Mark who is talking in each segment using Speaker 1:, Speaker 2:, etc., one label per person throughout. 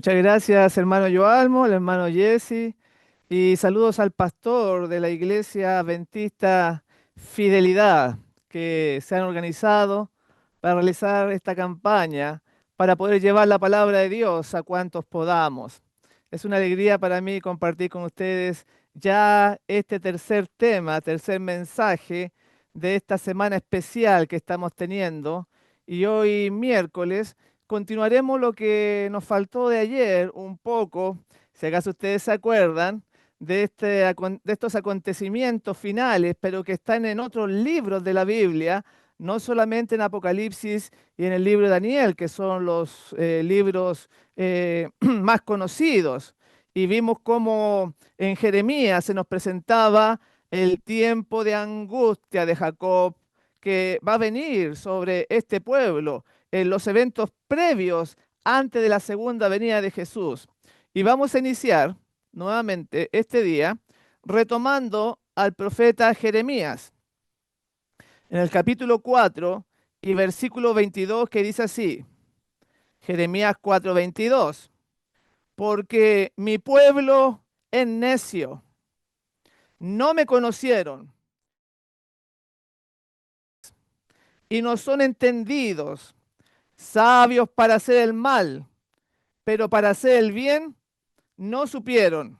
Speaker 1: Muchas gracias, hermano Joalmo, el hermano Jesse, y saludos al pastor de la iglesia adventista Fidelidad, que se han organizado para realizar esta campaña, para poder llevar la palabra de Dios a cuantos podamos. Es una alegría para mí compartir con ustedes ya este tercer tema, tercer mensaje de esta semana especial que estamos teniendo. Y hoy miércoles continuaremos lo que nos faltó de ayer un poco, si acaso ustedes se acuerdan, de estos acontecimientos finales, pero que están en otros libros de la Biblia, no solamente en Apocalipsis y en el libro de Daniel, que son los libros más conocidos. Y vimos cómo en Jeremías se nos presentaba el tiempo de angustia de Jacob que va a venir sobre este pueblo en los eventos previos antes de la segunda venida de Jesús. Y vamos a iniciar nuevamente este día retomando al profeta Jeremías en el capítulo 4 y versículo 22 que dice así, Jeremías 4:22, porque mi pueblo es necio, no me conocieron y no son entendidos, sabios para hacer el mal, pero para hacer el bien no supieron.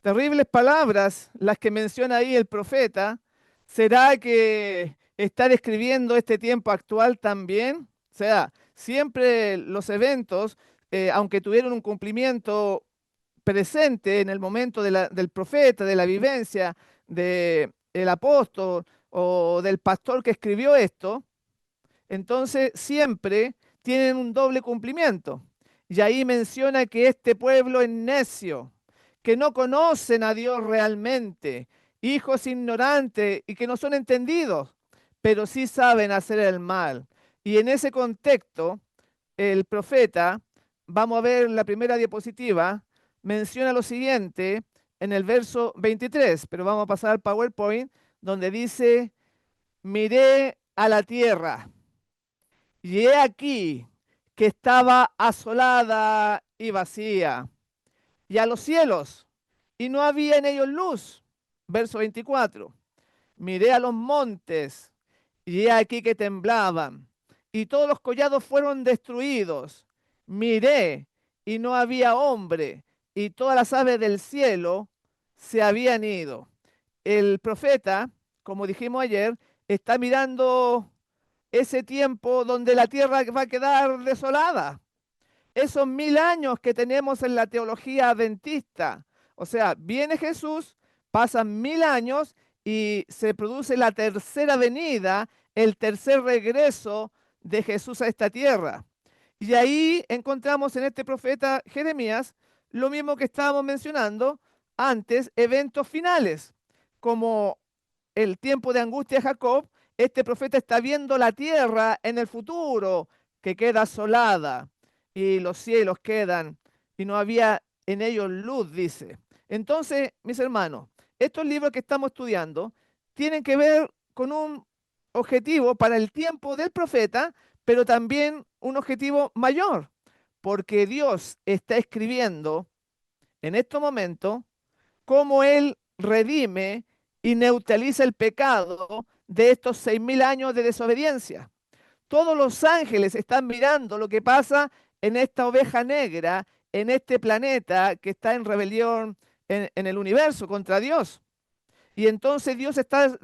Speaker 1: Terribles palabras las que menciona ahí el profeta. ¿Será que está describiendo este tiempo actual también? O sea, siempre los eventos, aunque tuvieron un cumplimiento presente en el momento del profeta, de la vivencia del apóstol o del pastor que escribió esto, entonces siempre tienen un doble cumplimiento. Y ahí menciona que este pueblo es necio, que no conocen a Dios realmente, hijos ignorantes y que no son entendidos, pero sí saben hacer el mal. Y en ese contexto, el profeta, vamos a ver la primera diapositiva, menciona lo siguiente en el verso 23, pero vamos a pasar al PowerPoint, donde dice, miré a la tierra y he aquí que estaba asolada y vacía, y a los cielos, y no había en ellos luz. Verso 24. Miré a los montes, y he aquí que temblaban, y todos los collados fueron destruidos. Miré, y no había hombre, y todas las aves del cielo se habían ido. El profeta, como dijimos ayer, está mirando ese tiempo donde la tierra va a quedar desolada. Esos 1000 años que tenemos en la teología adventista. O sea, viene Jesús, pasan 1000 años y se produce la tercera venida, el tercer regreso de Jesús a esta tierra. Y ahí encontramos en este profeta Jeremías lo mismo que estábamos mencionando antes, eventos finales, como el tiempo de angustia de Jacob. Este profeta está viendo la tierra en el futuro que queda asolada y los cielos quedan y no había en ellos luz, dice. Entonces, mis hermanos, estos libros que estamos estudiando tienen que ver con un objetivo para el tiempo del profeta, pero también un objetivo mayor, porque Dios está escribiendo en estos momentos cómo Él redime y neutraliza el pecado de estos 6000 años de desobediencia. Todos los ángeles están mirando lo que pasa en esta oveja negra, en este planeta que está en rebelión en el universo contra Dios. Y entonces Dios está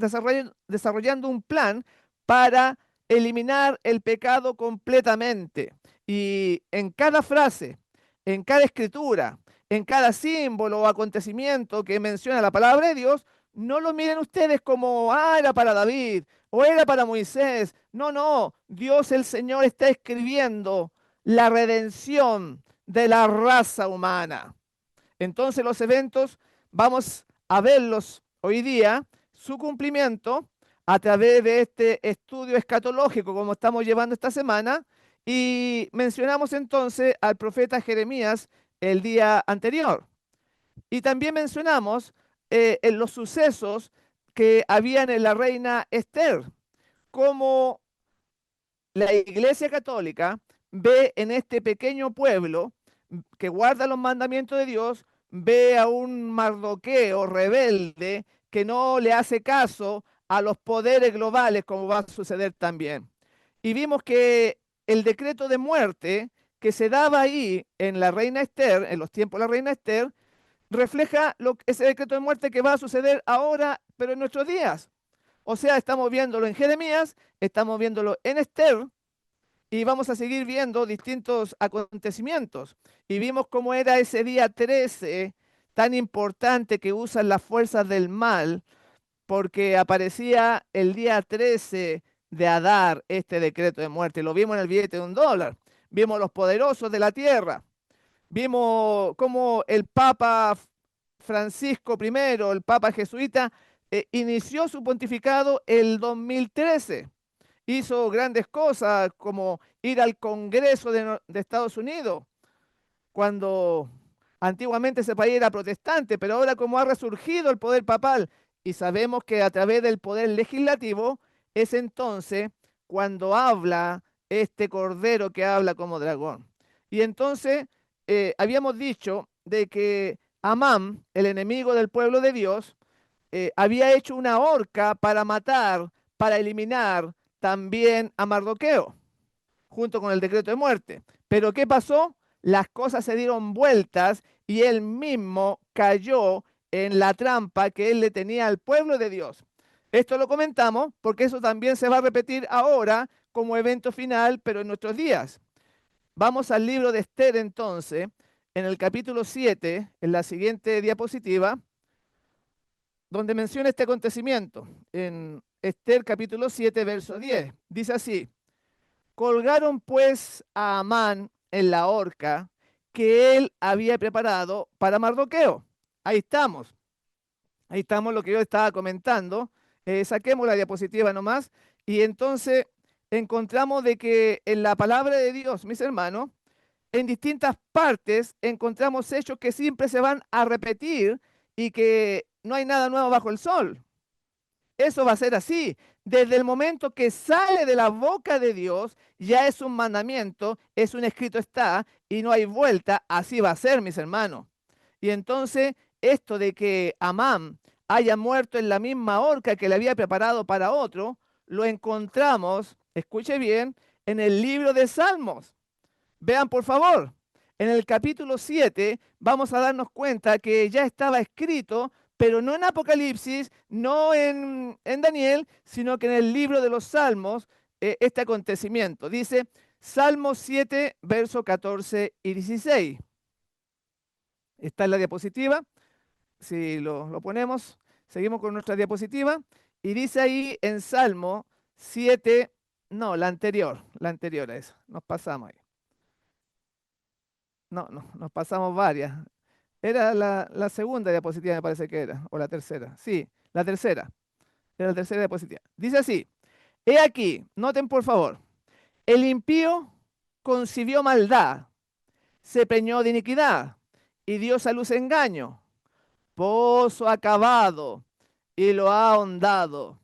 Speaker 1: desarrollando un plan para eliminar el pecado completamente. Y en cada frase, en cada escritura, en cada símbolo o acontecimiento que menciona la palabra de Dios, no lo miren ustedes como, ah, era para David o era para Moisés. No, no, Dios el Señor está escribiendo la redención de la raza humana. Entonces los eventos vamos a verlos hoy día, su cumplimiento a través de este estudio escatológico como estamos llevando esta semana y mencionamos entonces al profeta Jeremías el día anterior. Y también mencionamos en los sucesos que habían en la reina Esther, como la Iglesia Católica ve en este pequeño pueblo que guarda los mandamientos de Dios, ve a un Mardoqueo rebelde que no le hace caso a los poderes globales, como va a suceder también. Y vimos que el decreto de muerte que se daba ahí en la reina Esther, en los tiempos de la reina Esther, refleja ese decreto de muerte que va a suceder ahora, pero en nuestros días. O sea, estamos viéndolo en Jeremías, estamos viéndolo en Esther, y vamos a seguir viendo distintos acontecimientos. Y vimos cómo era ese día 13 tan importante que usan las fuerzas del mal, porque aparecía el día 13 de Adar este decreto de muerte. Lo vimos en el billete de $1. Vimos los poderosos de la tierra. Vimos cómo el Papa Francisco I, el Papa jesuita, inició su pontificado el 2013. Hizo grandes cosas como ir al Congreso de Estados Unidos, cuando antiguamente ese país era protestante, pero ahora como ha resurgido el poder papal y sabemos que a través del poder legislativo es entonces cuando habla este cordero que habla como dragón. Y entonces habíamos dicho de que Amán, el enemigo del pueblo de Dios, había hecho una horca para matar, para eliminar también a Mardoqueo, junto con el decreto de muerte. Pero ¿qué pasó? Las cosas se dieron vueltas y él mismo cayó en la trampa que él le tenía al pueblo de Dios. Esto lo comentamos porque eso también se va a repetir ahora como evento final, pero en nuestros días. Vamos al libro de Esther entonces, en el capítulo 7, en la siguiente diapositiva, donde menciona este acontecimiento. En Esther capítulo 7, verso 10. Dice así: colgaron pues a Amán en la horca que él había preparado para Mardoqueo. Ahí estamos. Ahí estamos lo que yo estaba comentando. Saquemos la diapositiva nomás. Y entonces encontramos de que en la palabra de Dios, mis hermanos, en distintas partes encontramos hechos que siempre se van a repetir y que no hay nada nuevo bajo el sol. Eso va a ser así. Desde el momento que sale de la boca de Dios, ya es un mandamiento, es un escrito está, y no hay vuelta. Así va a ser, mis hermanos. Y entonces, esto de que Amán haya muerto en la misma horca que le había preparado para otro, lo encontramos, escuche bien, en el libro de Salmos. Vean, por favor, en el capítulo 7 vamos a darnos cuenta que ya estaba escrito, pero no en Apocalipsis, no en Daniel, sino que en el libro de los Salmos, este acontecimiento. Dice Salmos 7, versos 14 y 16. Está en la diapositiva. Si lo ponemos, seguimos con nuestra diapositiva. Y dice ahí en Salmo 7, no, la anterior a esa. Nos pasamos ahí. No, no, nos pasamos varias. Era la segunda diapositiva, me parece que era, o la tercera. Sí, la tercera. Era la tercera diapositiva. Dice así: he aquí, noten por favor, el impío concibió maldad, se preñó de iniquidad y dio a luz engaño. Pozo ha cavado y lo ha ahondado,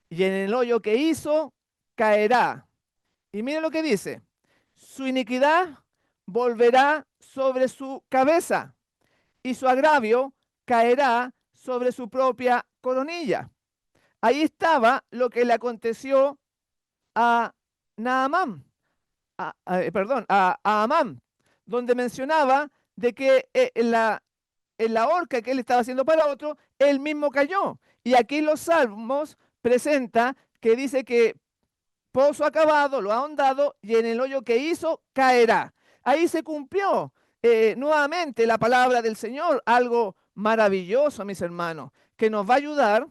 Speaker 1: y en el hoyo que hizo caerá. Y mire lo que dice: su iniquidad volverá sobre su cabeza y su agravio caerá sobre su propia coronilla. Ahí estaba lo que le aconteció a Naamán, perdón, a Amán, donde mencionaba de que en la horca que él estaba haciendo para otro, él mismo cayó. Y aquí en los Salmos presenta que dice que pozo acabado, lo ha ahondado y en el hoyo que hizo caerá. Ahí se cumplió nuevamente la palabra del Señor, algo maravilloso, mis hermanos, que nos va a ayudar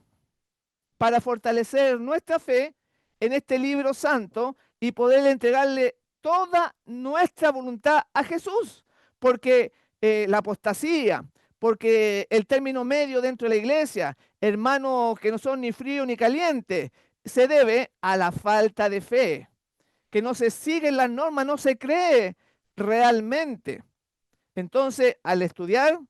Speaker 1: para fortalecer nuestra fe en este libro santo y poder entregarle toda nuestra voluntad a Jesús, porque la apostasía, porque el término medio dentro de la iglesia, hermanos que no son ni frío ni caliente, se debe a la falta de fe, que no se siguen las normas, no se cree realmente. Entonces, al estudiar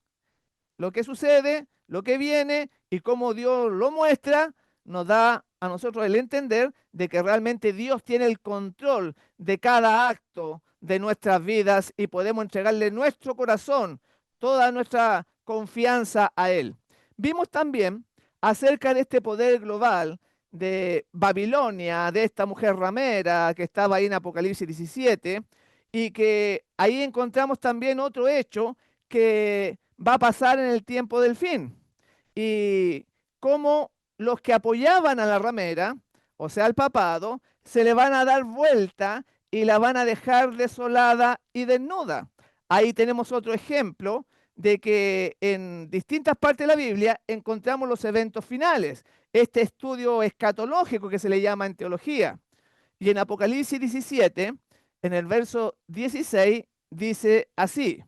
Speaker 1: lo que sucede, lo que viene y cómo Dios lo muestra, nos da a nosotros el entender de que realmente Dios tiene el control de cada acto de nuestras vidas y podemos entregarle nuestro corazón, toda nuestra confianza a Él. Vimos también acerca de este poder global de Babilonia, de esta mujer ramera que estaba ahí en Apocalipsis 17, y que ahí encontramos también otro hecho que va a pasar en el tiempo del fin. Y cómo los que apoyaban a la ramera, o sea, al papado, se le van a dar vuelta y la van a dejar desolada y desnuda. Ahí tenemos otro ejemplo de que en distintas partes de la Biblia encontramos los eventos finales, este estudio escatológico que se le llama en teología. Y en Apocalipsis 17, en el verso 16, dice así.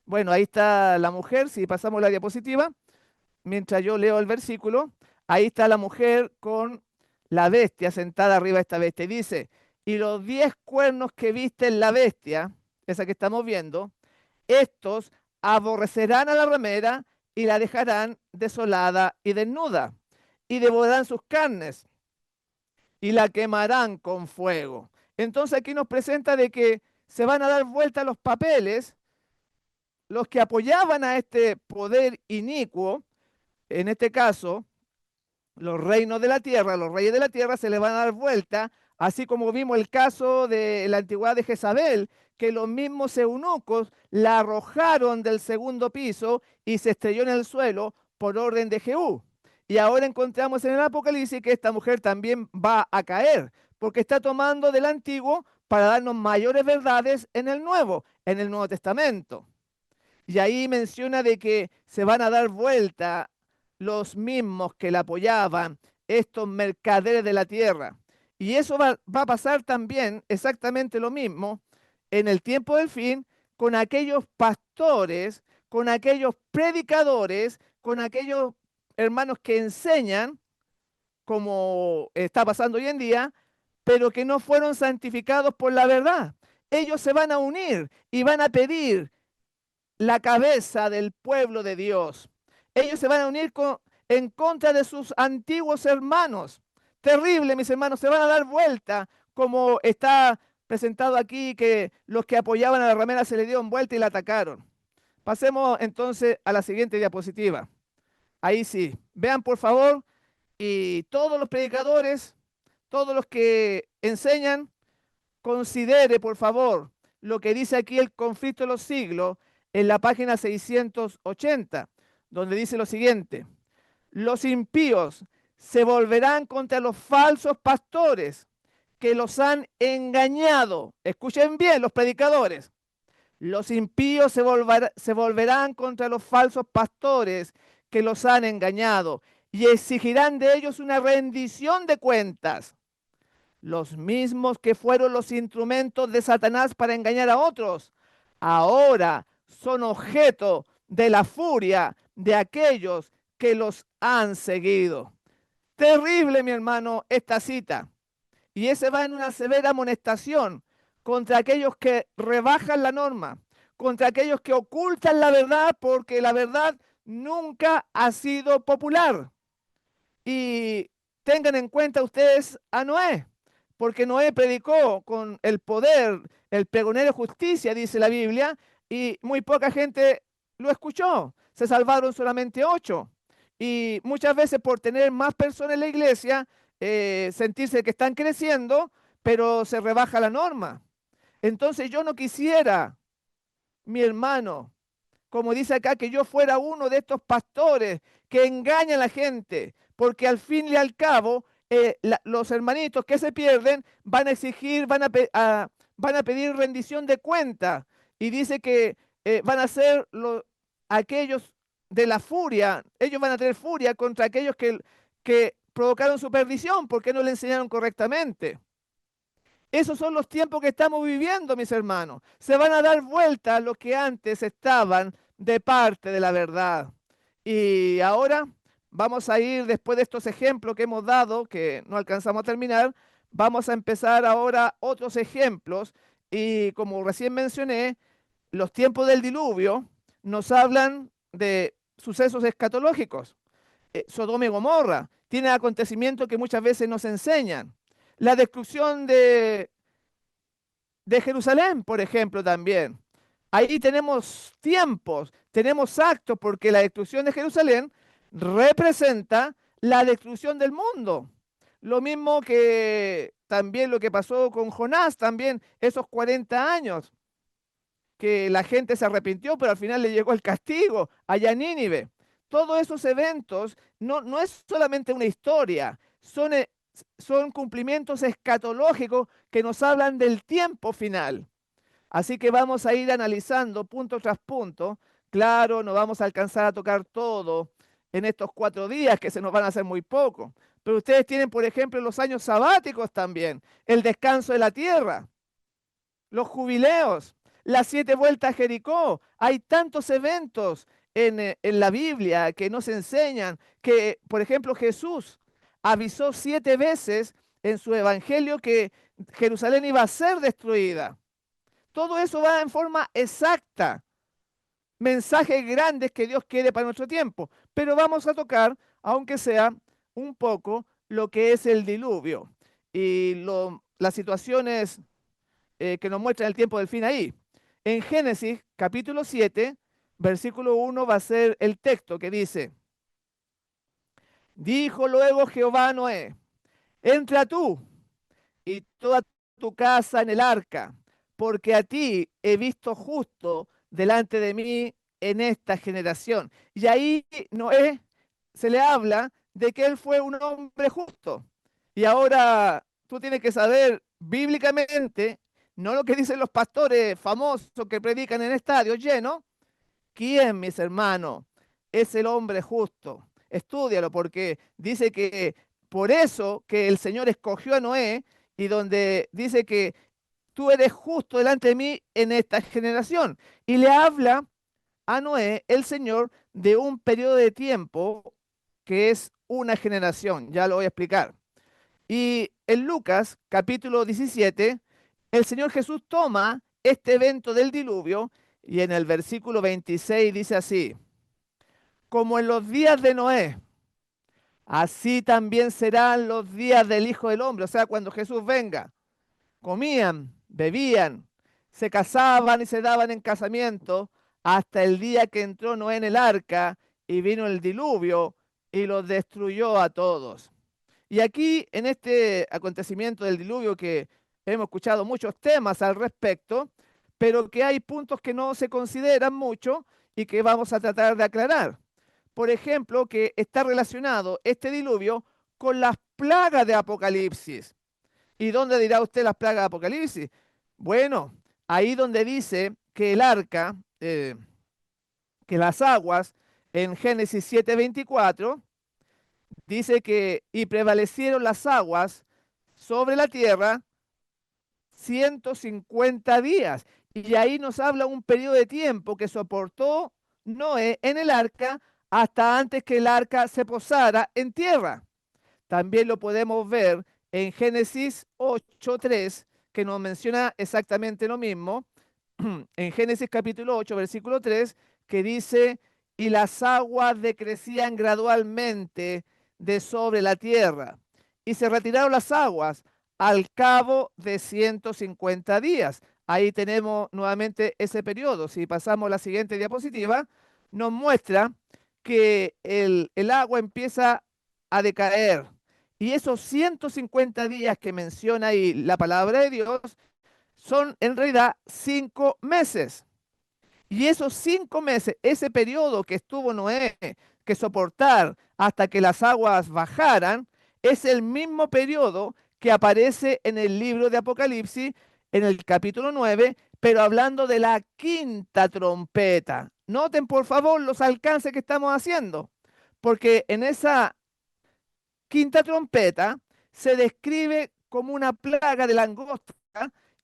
Speaker 1: Bueno, ahí está la mujer, si pasamos la diapositiva, mientras yo leo el versículo, ahí está la mujer con la bestia sentada arriba de esta bestia. Y dice, y los 10 cuernos que viste en la bestia, esa que estamos viendo, estos aborrecerán a la ramera y la dejarán desolada y desnuda, y devorarán sus carnes y la quemarán con fuego. Entonces aquí nos presenta de que se van a dar vuelta los papeles, los que apoyaban a este poder inicuo, en este caso, los reinos de la tierra, los reyes de la tierra se les van a dar vuelta, así como vimos el caso de la antigüedad de Jezabel, que los mismos eunucos la arrojaron del segundo piso y se estrelló en el suelo por orden de Jehú. Y ahora encontramos en el Apocalipsis que esta mujer también va a caer, porque está tomando del antiguo para darnos mayores verdades en el Nuevo Testamento. Y ahí menciona de que se van a dar vuelta los mismos que la apoyaban, estos mercaderes de la tierra. Y eso va a pasar también exactamente lo mismo en el tiempo del fin con aquellos pastores, con aquellos predicadores, con aquellos hermanos que enseñan, como está pasando hoy en día, pero que no fueron santificados por la verdad. Ellos se van a unir y van a pedir la cabeza del pueblo de Dios. Ellos se van a unir en contra de sus antiguos hermanos. Terrible, mis hermanos, se van a dar vuelta, como está presentado aquí, que los que apoyaban a la ramera se le dieron vuelta y la atacaron. Pasemos entonces a la siguiente diapositiva. Ahí sí, vean por favor, y todos los predicadores, todos los que enseñan, considere, por favor, lo que dice aquí el conflicto de los siglos en la página 680, donde dice lo siguiente: los impíos se volverán contra los falsos pastores que los han engañado. Escuchen bien los predicadores. Los impíos se volverán contra los falsos pastores que los han engañado y exigirán de ellos una rendición de cuentas, los mismos que fueron los instrumentos de Satanás para engañar a otros, ahora son objeto de la furia de aquellos que los han seguido. Terrible, mi hermano, esta cita. Y ese va en una severa amonestación contra aquellos que rebajan la norma, contra aquellos que ocultan la verdad, porque la verdad nunca ha sido popular. Y tengan en cuenta ustedes a Noé, porque Noé predicó con el poder, el pregonero de justicia, dice la Biblia, y muy poca gente lo escuchó. Se salvaron solamente 8. Y muchas veces por tener más personas en la iglesia, sentirse que están creciendo, pero se rebaja la norma. Entonces yo no quisiera, mi hermano, como dice acá, que yo fuera uno de estos pastores que engañan a la gente, porque al fin y al cabo, los hermanitos que se pierden van a exigir, van a pedir rendición de cuenta, y dice que van a ser aquellos de la furia, ellos van a tener furia contra aquellos que provocaron su perdición porque no le enseñaron correctamente. Esos son los tiempos que estamos viviendo, mis hermanos. Se van a dar vuelta a los que antes estaban de parte de la verdad. Y ahora vamos a ir, después de estos ejemplos que hemos dado, que no alcanzamos a terminar, vamos a empezar ahora otros ejemplos. Y como recién mencioné, los tiempos del diluvio nos hablan de sucesos escatológicos. Sodoma y Gomorra tiene acontecimientos que muchas veces nos enseñan. La destrucción de Jerusalén, por ejemplo, también. Ahí tenemos tiempos, tenemos actos, porque la destrucción de Jerusalén representa la destrucción del mundo. Lo mismo que también lo que pasó con Jonás, también esos 40 años, que la gente se arrepintió, pero al final le llegó el castigo allá en Nínive. Todos esos eventos no es solamente una historia, son cumplimientos escatológicos que nos hablan del tiempo final. Así que vamos a ir analizando punto tras punto. Claro, no vamos a alcanzar a tocar todo en estos 4 días, que se nos van a hacer muy poco. Pero ustedes tienen, por ejemplo, los años sabáticos también, el descanso de la tierra, los jubileos, las 7 vueltas a Jericó. Hay tantos eventos en la Biblia que nos enseñan que, por ejemplo, Jesús avisó 7 veces en su evangelio que Jerusalén iba a ser destruida. Todo eso va en forma exacta. Mensajes grandes que Dios quiere para nuestro tiempo. Pero vamos a tocar, aunque sea un poco, lo que es el diluvio y las situaciones que nos muestran el tiempo del fin ahí. En Génesis capítulo 7, versículo 1 va a ser el texto que dice: dijo luego Jehová a Noé, entra tú y toda tu casa en el arca, porque a ti he visto justo delante de mí en esta generación. Y ahí Noé se le habla de que él fue un hombre justo. Y ahora tú tienes que saber bíblicamente, no lo que dicen los pastores famosos que predican en estadios llenos. ¿Quién, mis hermanos, es el hombre justo? Estúdialo, porque dice que por eso que el Señor escogió a Noé, y donde dice que tú eres justo delante de mí en esta generación. Y le habla a Noé, el Señor, de un periodo de tiempo que es una generación. Ya lo voy a explicar. Y en Lucas capítulo 17, el Señor Jesús toma este evento del diluvio y en el versículo 26 dice así: como en los días de Noé, así también serán los días del Hijo del Hombre. O sea, cuando Jesús venga, comían, bebían, se casaban y se daban en casamiento hasta el día que entró Noé en el arca y vino el diluvio y los destruyó a todos. Y aquí, en este acontecimiento del diluvio, que hemos escuchado muchos temas al respecto, pero que hay puntos que no se consideran mucho y que vamos a tratar de aclarar. Por ejemplo, que está relacionado este diluvio con las plagas de Apocalipsis. ¿Y dónde dirá usted las plagas de Apocalipsis? Bueno, ahí donde dice que el arca, que las aguas, en Génesis 7:24, dice que y prevalecieron las aguas sobre la tierra 150 días. Y ahí nos habla un periodo de tiempo que soportó Noé en el arca hasta antes que el arca se posara en tierra. También lo podemos ver en Génesis 8:3, que nos menciona exactamente lo mismo. En Génesis capítulo 8, versículo 3, que dice, y las aguas decrecían gradualmente de sobre la tierra, y se retiraron las aguas al cabo de 150 días. Ahí tenemos nuevamente ese periodo. Si pasamos a la siguiente diapositiva, nos muestra que el agua empieza a decaer. Y esos 150 días que menciona ahí la palabra de Dios son en realidad 5 meses. Y esos 5 meses, ese periodo que estuvo Noé que soportar hasta que las aguas bajaran, es el mismo periodo que aparece en el libro de Apocalipsis, en el capítulo 9, pero hablando de la quinta trompeta. Noten por favor los alcances que estamos haciendo, porque en esa quinta trompeta se describe como una plaga de langosta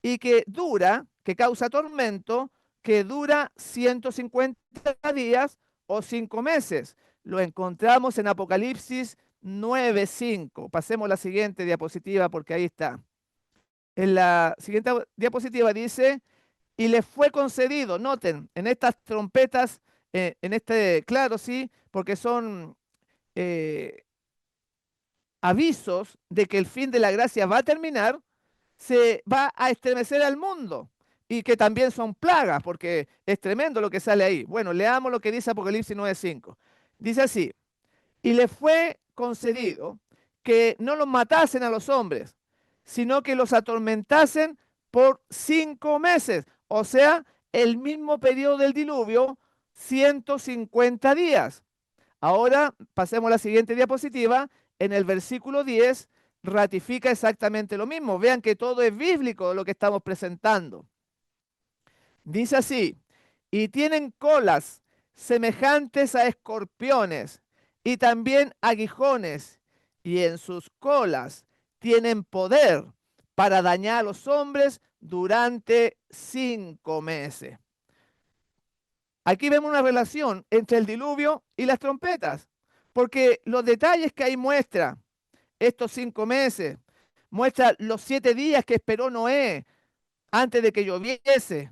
Speaker 1: y que dura, que causa tormento, que dura 150 días o 5 meses. Lo encontramos en Apocalipsis 9:5. Pasemos a la siguiente diapositiva porque ahí está. En la siguiente diapositiva dice, y le fue concedido, noten, en estas trompetas, en este, claro, sí, porque son eh, avisos de que el fin de la gracia va a terminar, se va a estremecer al mundo y que también son plagas, porque es tremendo lo que sale ahí. Bueno, leamos lo que dice Apocalipsis 9:5. Dice así, y le fue concedido que no los matasen a los hombres, sino que los atormentasen por 5 meses, o sea, el mismo periodo del diluvio, 150 días. Ahora pasemos a la siguiente diapositiva. En el versículo 10 ratifica exactamente lo mismo. Vean que todo es bíblico lo que estamos presentando. Dice así, y tienen colas semejantes a escorpiones y también aguijones, y en sus colas tienen poder para dañar a los hombres durante 5 meses. Aquí vemos una relación entre el diluvio y las trompetas, porque los detalles que ahí muestra estos 5 meses, muestra los 7 días que esperó Noé antes de que lloviese,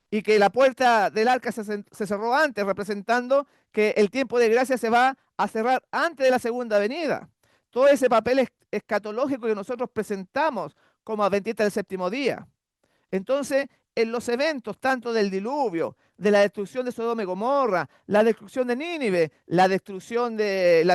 Speaker 1: y que la puerta del arca se cerró antes, representando que el tiempo de gracia se va a cerrar antes de la segunda venida. Todo ese papel escatológico que nosotros presentamos como adventistas del séptimo día. Entonces, en los eventos tanto del diluvio, de la destrucción de Sodoma y Gomorra, la destrucción de Nínive, la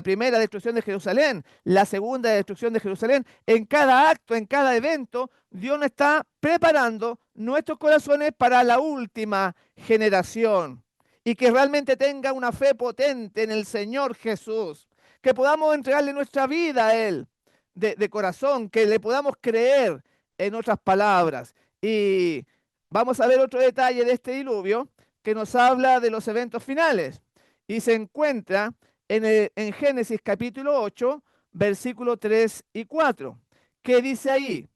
Speaker 1: primera destrucción de Jerusalén, la segunda destrucción de Jerusalén, en cada acto, en cada evento, Dios nos está preparando nuestros corazones para la última generación y que realmente tenga una fe potente en el Señor Jesús, que podamos entregarle nuestra vida a Él de corazón, que le podamos creer en otras palabras. Y vamos a ver otro detalle de este diluvio que nos habla de los eventos finales. Y se encuentra en Génesis capítulo 8, versículos 3 y 4. ¿Qué dice ahí?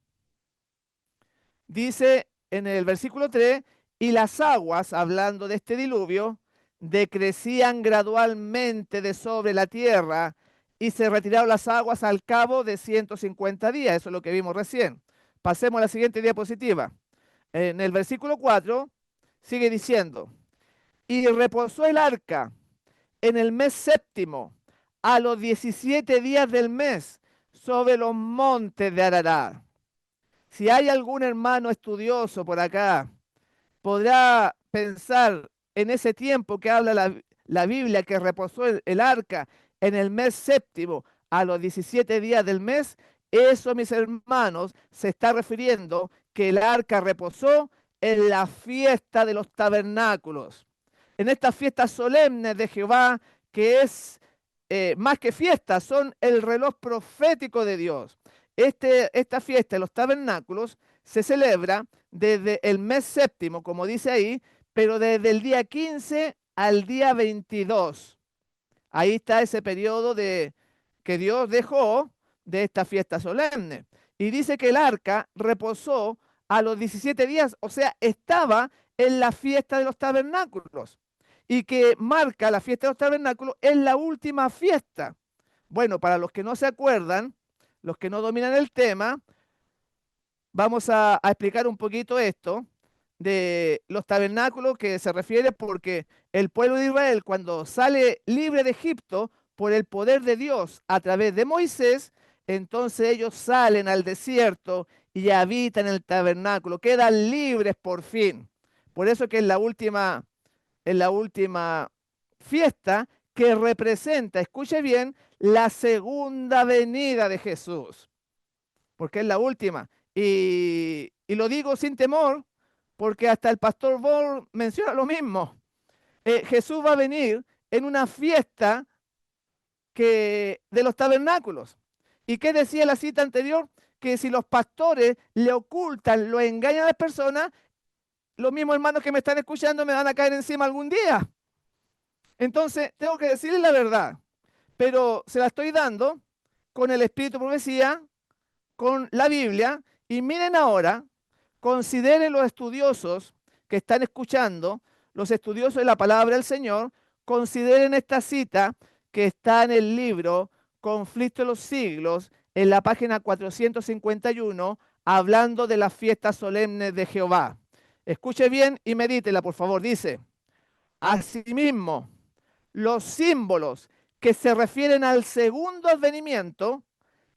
Speaker 1: Dice en el versículo 3, y las aguas, hablando de este diluvio, decrecían gradualmente de sobre la tierra y se retiraron las aguas al cabo de 150 días. Eso es lo que vimos recién. Pasemos a la siguiente diapositiva. En el versículo 4 sigue diciendo, y reposó el arca en el mes séptimo, a los 17 días del mes, sobre los montes de Ararat. Si hay algún hermano estudioso por acá, podrá pensar en ese tiempo que habla la Biblia, que reposó el arca en el mes séptimo, a los 17 días del mes. Eso, mis hermanos, se está refiriendo que el arca reposó en la fiesta de los tabernáculos, en estas fiestas solemnes de Jehová, que es más que fiestas, son el reloj profético de Dios. Esta fiesta de los tabernáculos se celebra desde el mes séptimo, como dice ahí, pero desde el día 15 al día 22. Ahí está ese periodo que Dios dejó de esta fiesta solemne. Y dice que el arca reposó a los 17 días, o sea, estaba en la fiesta de los tabernáculos. Y que marca la fiesta de los tabernáculos es la última fiesta. Bueno, para los que no se acuerdan, los que no dominan el tema, vamos a explicar un poquito esto de los tabernáculos, que se refiere porque el pueblo de Israel, cuando sale libre de Egipto por el poder de Dios a través de Moisés, entonces ellos salen al desierto y habitan el tabernáculo, quedan libres por fin. Por eso que es la última fiesta que representa, escuche bien, la segunda venida de Jesús, porque es la última. Y lo digo sin temor, porque hasta el pastor Ball menciona lo mismo. Jesús va a venir en una fiesta de los tabernáculos. ¿Y qué decía la cita anterior? Que si los pastores le ocultan, lo engañan a las personas, los mismos hermanos que me están escuchando me van a caer encima algún día. Entonces, tengo que decirles la verdad, pero se la estoy dando con el espíritu de profecía, con la Biblia, y miren ahora, consideren los estudiosos que están escuchando, los estudiosos de la palabra del Señor, consideren esta cita que está en el libro Conflicto de los Siglos, en la página 451, hablando de las fiestas solemnes de Jehová. Escuche bien y medítela, por favor. Dice, asimismo, los símbolos que se refieren al segundo advenimiento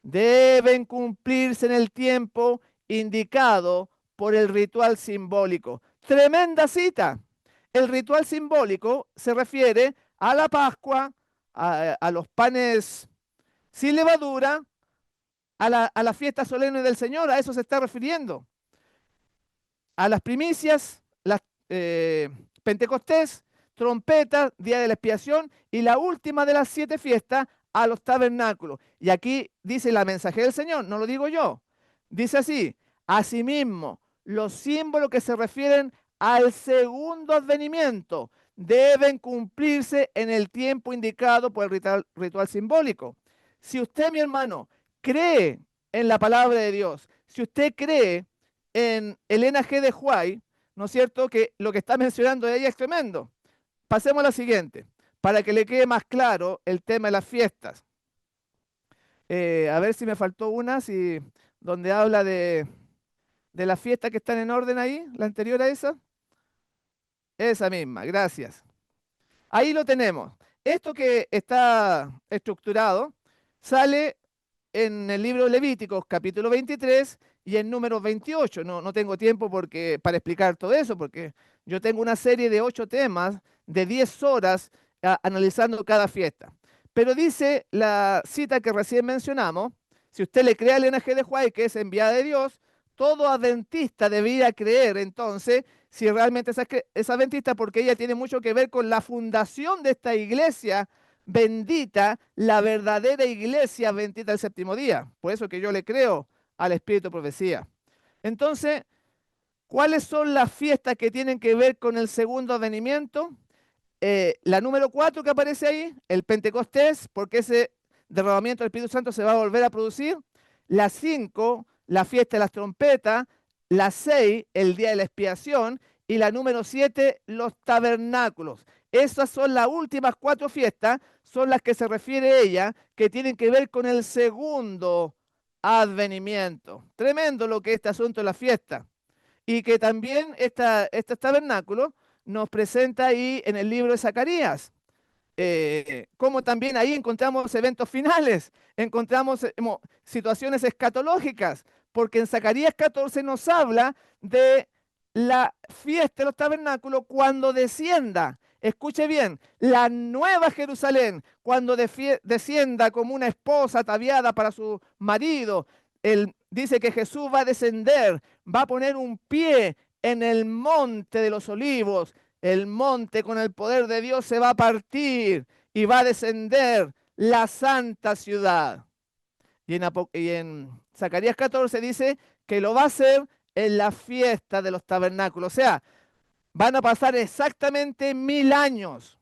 Speaker 1: deben cumplirse en el tiempo indicado por el ritual simbólico. Tremenda cita. El ritual simbólico se refiere a la Pascua, a los panes sin levadura, a la fiesta solemne del Señor, a eso se está refiriendo. A las primicias, las Pentecostés, trompeta, día de la expiación y la última de las 7 fiestas a los tabernáculos. Y aquí dice la mensaje del Señor, no lo digo yo. Dice así, asimismo, los símbolos que se refieren al segundo advenimiento deben cumplirse en el tiempo indicado por el ritual simbólico. Si usted, mi hermano, cree en la palabra de Dios, si usted cree en Elena G. de White, ¿no es cierto? Que lo que está mencionando ella es tremendo. Pasemos a la siguiente, para que le quede más claro el tema de las fiestas. A ver si me faltó una, donde habla de las fiestas que están en orden ahí, la anterior a esa. Esa misma, gracias. Ahí lo tenemos. Esto que está estructurado sale en el libro de Levíticos, capítulo 23 y en número 28. No tengo tiempo para explicar todo eso, porque yo tengo una serie de 8 temas de 10 horas analizando cada fiesta. Pero dice la cita que recién mencionamos, si usted le cree al linaje de White, que es enviada de Dios, todo adventista debería creer entonces si realmente es adventista, porque ella tiene mucho que ver con la fundación de esta iglesia bendita, la verdadera iglesia bendita del séptimo día. Por eso que yo le creo al espíritu de profecía. Entonces, ¿cuáles son las fiestas que tienen que ver con el segundo advenimiento? La número 4 que aparece ahí, el Pentecostés, porque ese derramamiento del Espíritu Santo se va a volver a producir. La 5, la fiesta de las trompetas. La 6, el día de la expiación. Y la número 7, los tabernáculos. Esas son las últimas 4 fiestas, son las que se refiere ella, que tienen que ver con el segundo advenimiento. Tremendo lo que es este asunto de la fiesta. Y que también este tabernáculo nos presenta ahí en el libro de Zacarías. Como también ahí encontramos eventos finales, encontramos situaciones escatológicas, porque en Zacarías 14 nos habla de la fiesta de los tabernáculos cuando descienda. Escuche bien, la nueva Jerusalén, cuando descienda como una esposa ataviada para su marido. Él dice que Jesús va a descender, va a poner un pie en el monte de los olivos. El monte con el poder de Dios se va a partir y va a descender la santa ciudad. Y en Zacarías 14 dice que lo va a hacer en la fiesta de los tabernáculos. O sea, van a pasar exactamente 1000 años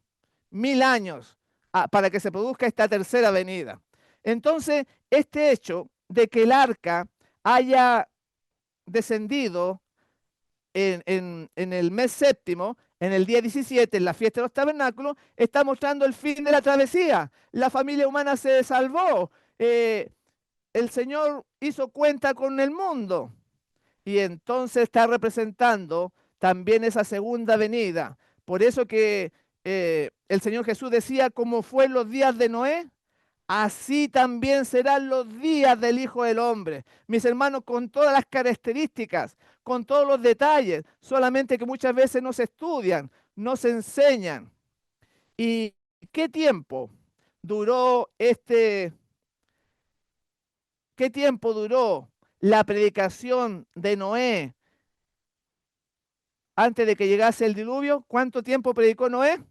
Speaker 1: para que se produzca esta tercera venida. Entonces, este hecho de que el arca haya descendido en el mes séptimo, en el día 17, en la fiesta de los tabernáculos, está mostrando el fin de la travesía. La familia humana se salvó. El Señor hizo cuenta con el mundo. Y entonces está representando también esa segunda venida. Por eso que el Señor Jesús decía, como fue en los días de Noé, así también serán los días del Hijo del Hombre. Mis hermanos, con todas las características, con todos los detalles, solamente que muchas veces no se estudian, no se enseñan. ¿Y qué tiempo duró qué tiempo duró la predicación de Noé antes de que llegase el diluvio? ¿Cuánto tiempo predicó Noé?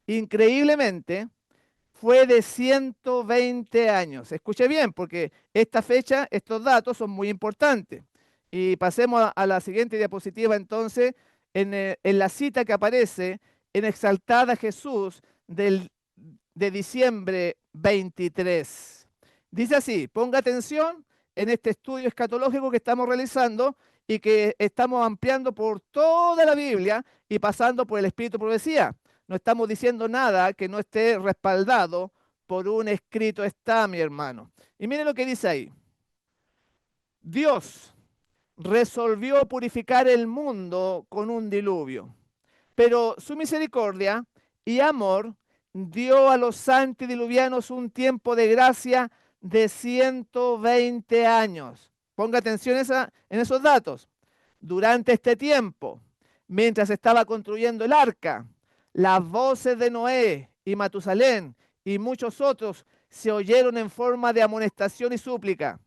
Speaker 1: Increíblemente, fue de 120 años. Escuche bien, porque esta fecha, estos datos son muy importantes. Y pasemos a la siguiente diapositiva entonces, en la cita que aparece en Exaltada Jesús de diciembre 23. Dice así, ponga atención en este estudio escatológico que estamos realizando y que estamos ampliando por toda la Biblia y pasando por el Espíritu de Profecía. No estamos diciendo nada que no esté respaldado por un escrito está, mi hermano. Y mire lo que dice ahí. Dios resolvió purificar el mundo con un diluvio, pero su misericordia y amor dio a los antediluvianos un tiempo de gracia de 120 años. Ponga atención en esos datos. Durante este tiempo, mientras estaba construyendo el arca, las voces de Noé y Matusalén y muchos otros se oyeron en forma de amonestación y súplica.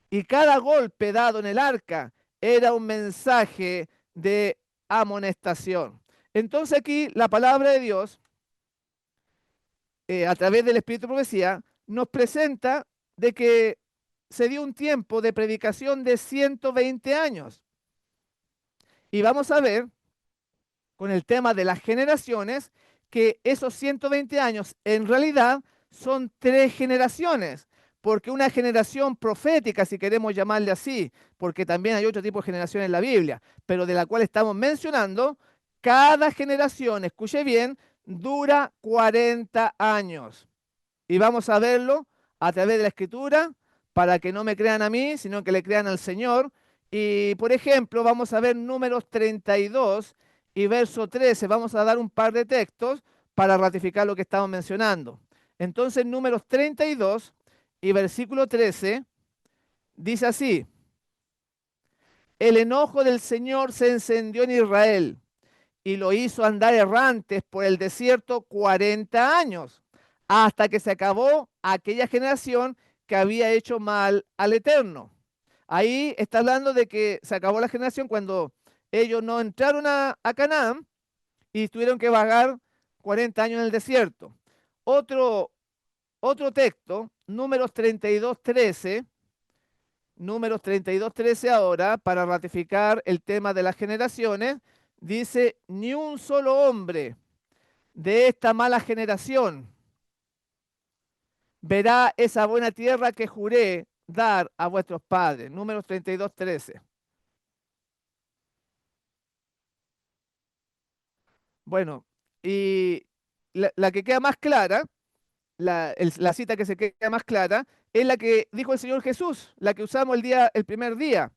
Speaker 1: Y cada golpe dado en el arca era un mensaje de amonestación. Entonces aquí la palabra de Dios, a través del Espíritu de Profecía, nos presenta de que se dio un tiempo de predicación de 120 años. Y vamos a ver con el tema de las generaciones que esos 120 años en realidad son tres generaciones, porque una generación profética, si queremos llamarle así, porque también hay otro tipo de generación en la Biblia, pero de la cual estamos mencionando, cada generación, escuche bien, dura 40 años. Y vamos a verlo a través de la Escritura, para que no me crean a mí, sino que le crean al Señor. Y, por ejemplo, vamos a ver Números 32 y verso 13. Vamos a dar un par de textos para ratificar lo que estamos mencionando. Entonces, Números 32 y versículo 13 dice así: el enojo del Señor se encendió en Israel y lo hizo andar errantes por el desierto 40 años, hasta que se acabó aquella generación que había hecho mal al Eterno. Ahí está hablando de que se acabó la generación cuando ellos no entraron a Canaán y tuvieron que vagar 40 años en el desierto. Otro, otro texto, Números 32:13 ahora, para ratificar el tema de las generaciones, dice, ni un solo hombre de esta mala generación verá esa buena tierra que juré dar a vuestros padres. Números 32:13. Bueno, y la que queda más clara, la cita que se queda más clara, es la que dijo el Señor Jesús, la que usamos el primer día.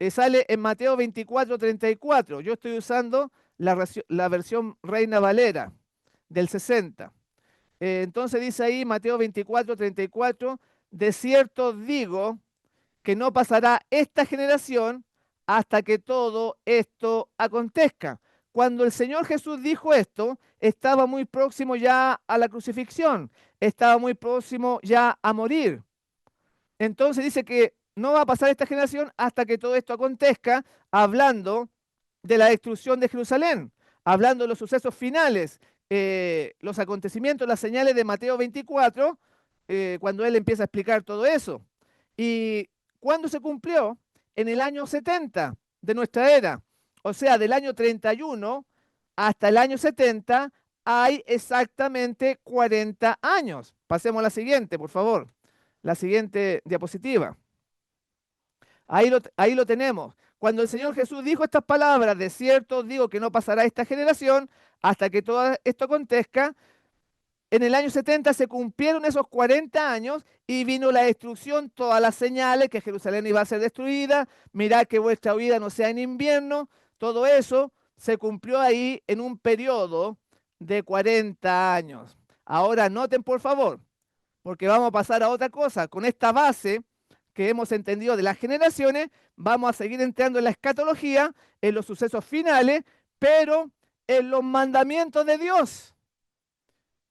Speaker 1: Sale en Mateo 24:34. Yo estoy usando la versión Reina Valera del 60. Entonces dice ahí Mateo 24:34, de cierto os digo que no pasará esta generación hasta que todo esto acontezca. Cuando el Señor Jesús dijo esto, estaba muy próximo ya a la crucifixión, estaba muy próximo ya a morir. Entonces dice que no va a pasar esta generación hasta que todo esto acontezca, hablando de la destrucción de Jerusalén, hablando de los sucesos finales, los acontecimientos, las señales de Mateo 24, cuando él empieza a explicar todo eso. ¿Y cuándo se cumplió? En el año 70 de nuestra era. O sea, del año 31 hasta el año 70 hay exactamente 40 años. Pasemos a la siguiente, por favor. La siguiente diapositiva. Ahí lo tenemos. Cuando el Señor Jesús dijo estas palabras, de cierto os digo que no pasará esta generación hasta que todo esto acontezca, en el año 70 se cumplieron esos 40 años y vino la destrucción, todas las señales que Jerusalén iba a ser destruida, mirad que vuestra huida no sea en invierno, todo eso se cumplió ahí en un periodo de 40 años. Ahora noten por favor, porque vamos a pasar a otra cosa. Con esta base que hemos entendido de las generaciones, vamos a seguir entrando en la escatología, en los sucesos finales, pero en los mandamientos de Dios.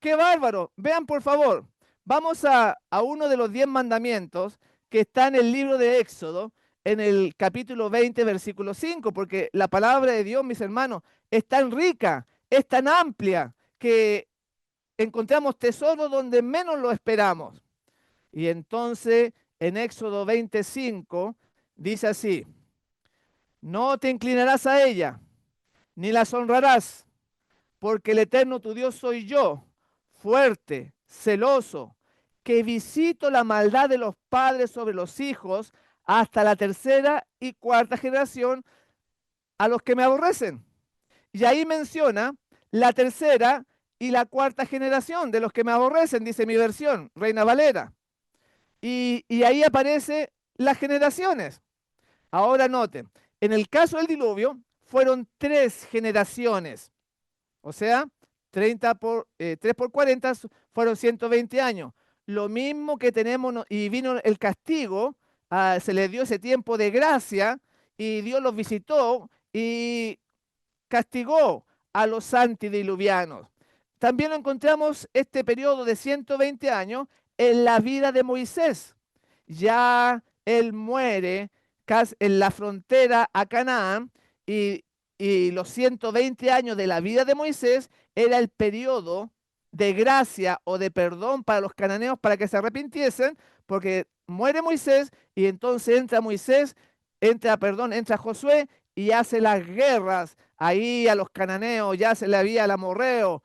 Speaker 1: ¡Qué bárbaro! Vean por favor, vamos a uno de los 10 mandamientos que está en el libro de Éxodo, en el capítulo 20, versículo 5, porque la palabra de Dios, mis hermanos, es tan rica, es tan amplia, que encontramos tesoros donde menos lo esperamos. Y entonces en Éxodo 25 dice así: no te inclinarás a ella, ni las honrarás, porque el Eterno tu Dios soy yo, fuerte, celoso, que visito la maldad de los padres sobre los hijos hasta la tercera y cuarta generación a los que me aborrecen. Y ahí menciona la tercera y la cuarta generación de los que me aborrecen, dice mi versión, Reina Valera. Y ahí aparece las generaciones. Ahora noten, en el caso del diluvio fueron 3 generaciones. O sea, 3 por 40 fueron 120 años. Lo mismo que tenemos, y vino el castigo se le dio ese tiempo de gracia y Dios los visitó y castigó a los antidiluvianos. También lo encontramos este periodo de 120 años en la vida de Moisés. Ya él muere en la frontera a Canaán y, y los 120 años de la vida de Moisés era el periodo de gracia o de perdón para los cananeos para que se arrepintiesen, porque muere Moisés y entonces entra Josué y hace las guerras ahí a los cananeos, ya se le había al amorreo,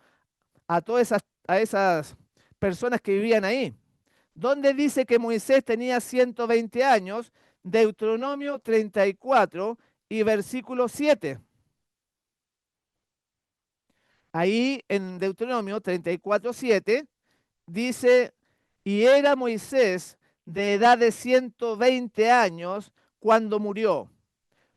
Speaker 1: a esas personas que vivían ahí. ¿Dónde dice que Moisés tenía 120 años? Deuteronomio 34 y versículo 7. Ahí en Deuteronomio 34, 7 dice, y era Moisés de edad de 120 años cuando murió.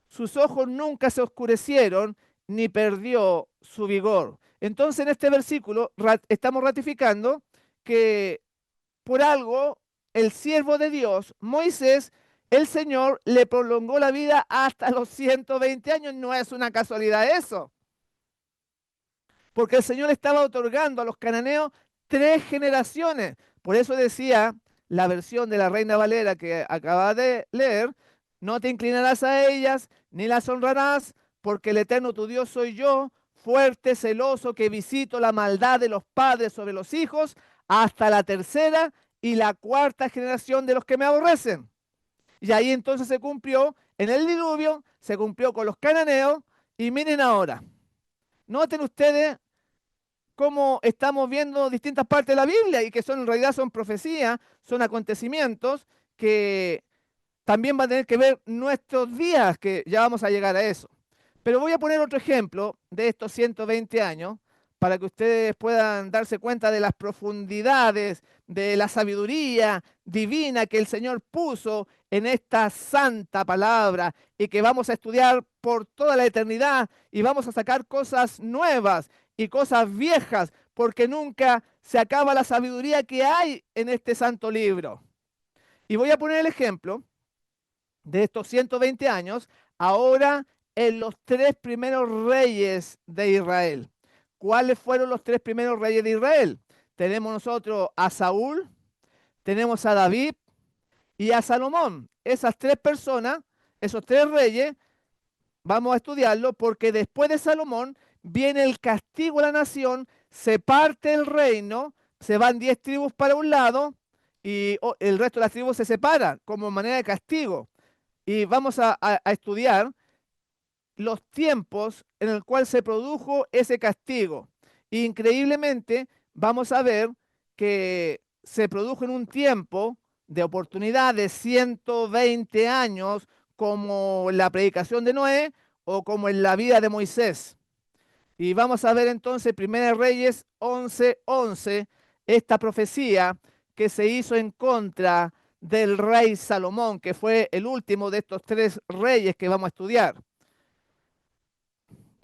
Speaker 1: Sus ojos nunca se oscurecieron ni perdió su vigor. Entonces en este versículo estamos ratificando que por algo el siervo de Dios, Moisés, el Señor le prolongó la vida hasta los 120 años. No es una casualidad eso, porque el Señor estaba otorgando a los cananeos 3 generaciones. Por eso decía la versión de la Reina Valera que acaba de leer, no te inclinarás a ellas, ni las honrarás, porque el eterno tu Dios soy yo, fuerte, celoso, que visito la maldad de los padres sobre los hijos, hasta la tercera y la cuarta generación de los que me aborrecen. Y ahí entonces se cumplió, en el diluvio, se cumplió con los cananeos, y miren ahora, noten ustedes cómo estamos viendo distintas partes de la Biblia y que son en realidad son profecías, son acontecimientos que también van a tener que ver nuestros días, que ya vamos a llegar a eso. Pero voy a poner otro ejemplo de estos 120 años para que ustedes puedan darse cuenta de las profundidades, de la sabiduría divina que el Señor puso en esta santa palabra y que vamos a estudiar por toda la eternidad y vamos a sacar cosas nuevas y cosas viejas, porque nunca se acaba la sabiduría que hay en este santo libro. Y voy a poner el ejemplo de estos 120 años, ahora en los 3 primeros reyes de Israel. ¿Cuáles fueron los 3 primeros reyes de Israel? Tenemos nosotros a Saúl, tenemos a David y a Salomón. Esas 3 personas, esos 3 reyes, vamos a estudiarlo porque después de Salomón viene el castigo a la nación, se parte el reino, se van 10 tribus para un lado y el resto de las tribus se separa como manera de castigo. Y vamos a estudiar los tiempos en el cual se produjo ese castigo. Increíblemente, vamos a ver que se produjo en un tiempo de oportunidad de 120 años, como la predicación de Noé o como en la vida de Moisés. Y vamos a ver entonces, 1 Reyes 11:11, esta profecía que se hizo en contra del rey Salomón, que fue el último de estos 3 reyes que vamos a estudiar.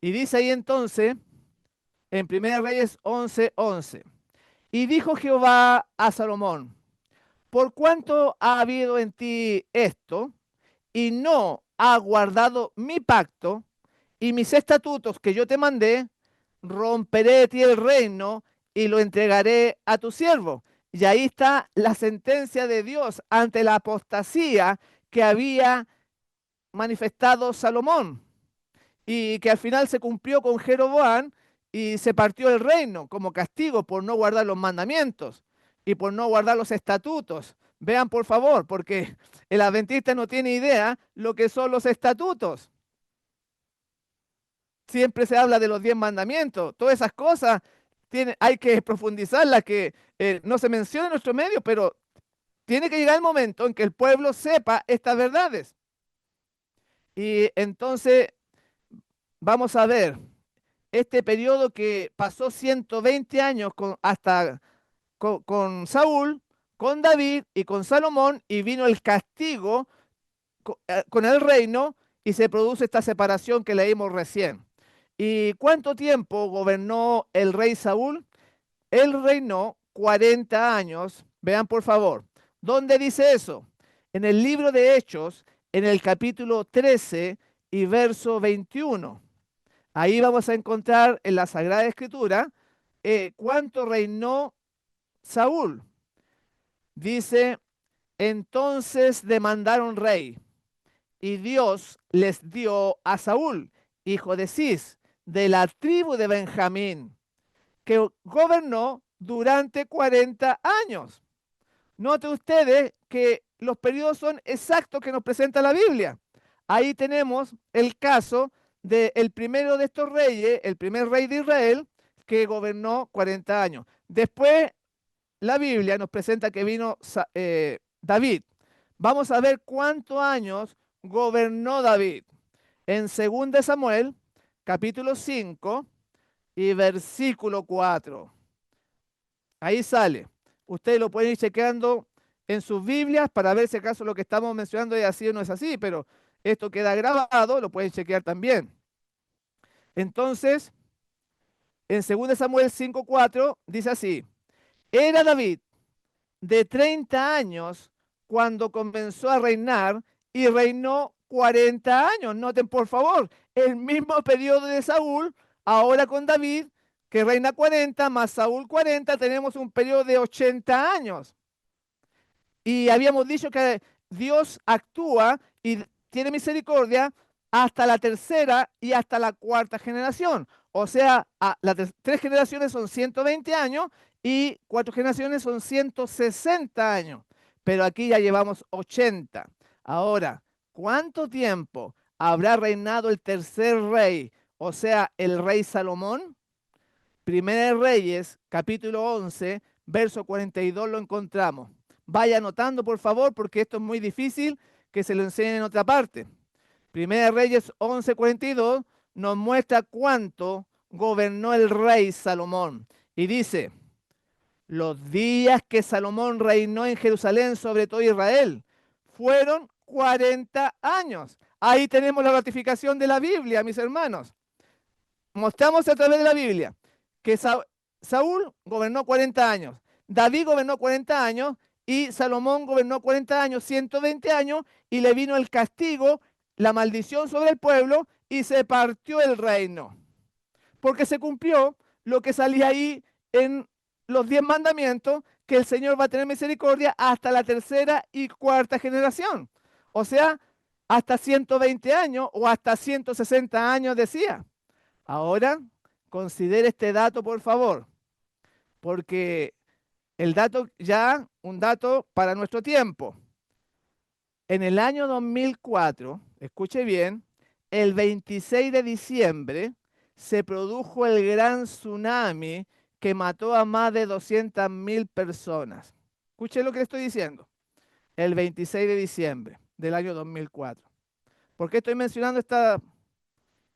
Speaker 1: Y dice ahí entonces, en 1 Reyes 11:11, y dijo Jehová a Salomón, por cuanto ha habido en ti esto, y no ha guardado mi pacto y mis estatutos que yo te mandé, romperé de ti el reino y lo entregaré a tu siervo. Y ahí está la sentencia de Dios ante la apostasía que había manifestado Salomón y que al final se cumplió con Jeroboam y se partió el reino como castigo por no guardar los mandamientos y por no guardar los estatutos. Vean por favor, porque el adventista no tiene idea lo que son los estatutos. Siempre se habla de los 10 mandamientos. Todas esas cosas hay que profundizarlas, que no se menciona en nuestro medio, pero tiene que llegar el momento en que el pueblo sepa estas verdades. Y entonces vamos a ver este periodo que pasó 120 años con Saúl, con David y con Salomón, y vino el castigo con el reino y se produce esta separación que leímos recién. ¿Y cuánto tiempo gobernó el rey Saúl? Él reinó 40 años. Vean por favor, ¿dónde dice eso? en el libro de Hechos, en el capítulo 13 y verso 21. Ahí vamos a encontrar en la Sagrada Escritura cuánto reinó Saúl. Dice, entonces demandaron rey, y Dios les dio a Saúl, hijo de Cis, de la tribu de Benjamín, que gobernó durante 40 años. Noten ustedes que los periodos son exactos que nos presenta la Biblia. Ahí tenemos el caso del primero de estos reyes, el primer rey de Israel, que gobernó 40 años. Después la Biblia nos presenta que vino David. Vamos a ver cuántos años gobernó David. En 2 Samuel, capítulo 5 y versículo 4. Ahí sale. Ustedes lo pueden ir chequeando en sus Biblias para ver si acaso lo que estamos mencionando es así o no es así, pero esto queda grabado, lo pueden chequear también. Entonces, en 2 Samuel 5:4 dice así: era David de 30 años cuando comenzó a reinar y reinó 40 años. Noten por favor, el mismo periodo de Saúl, ahora con David, que reina 40, más Saúl 40, tenemos un periodo de 80 años. Y habíamos dicho que Dios actúa y tiene misericordia hasta la tercera y hasta la cuarta generación. O sea, las tres generaciones son 120 años y cuatro generaciones son 160 años. Pero aquí ya llevamos 80. Ahora, ¿cuánto tiempo habrá reinado el tercer rey? O sea, el rey Salomón. Primera de Reyes, capítulo 11, verso 42 lo encontramos. Vaya anotando, por favor, porque esto es muy difícil que se lo enseñen en otra parte. Primera de Reyes 11:42 nos muestra cuánto gobernó el rey Salomón. Y dice, los días que Salomón reinó en Jerusalén sobre todo Israel fueron 40 años. Ahí tenemos la ratificación de la Biblia, mis hermanos. Mostramos a través de la Biblia que Saúl gobernó 40 años, David gobernó 40 años y Salomón gobernó 40 años, 120 años, y le vino el castigo, la maldición sobre el pueblo y se partió el reino. Porque se cumplió lo que salía ahí en los 10 mandamientos, que el Señor va a tener misericordia hasta la tercera y cuarta generación. O sea, hasta 120 años o hasta 160 años decía. Ahora, considere este dato, por favor, porque el dato ya, un dato para nuestro tiempo. En el año 2004, escuche bien, el 26 de diciembre se produjo el gran tsunami que mató a más de 200.000 personas. Escuche lo que le estoy diciendo. El 26 de diciembre del año 2004. ¿Por qué estoy mencionando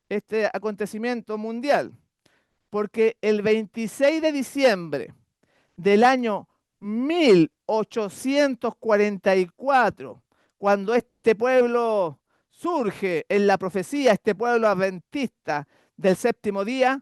Speaker 1: este acontecimiento mundial? Porque el 26 de diciembre del año 1844, cuando este pueblo surge en la profecía, este pueblo adventista del séptimo día,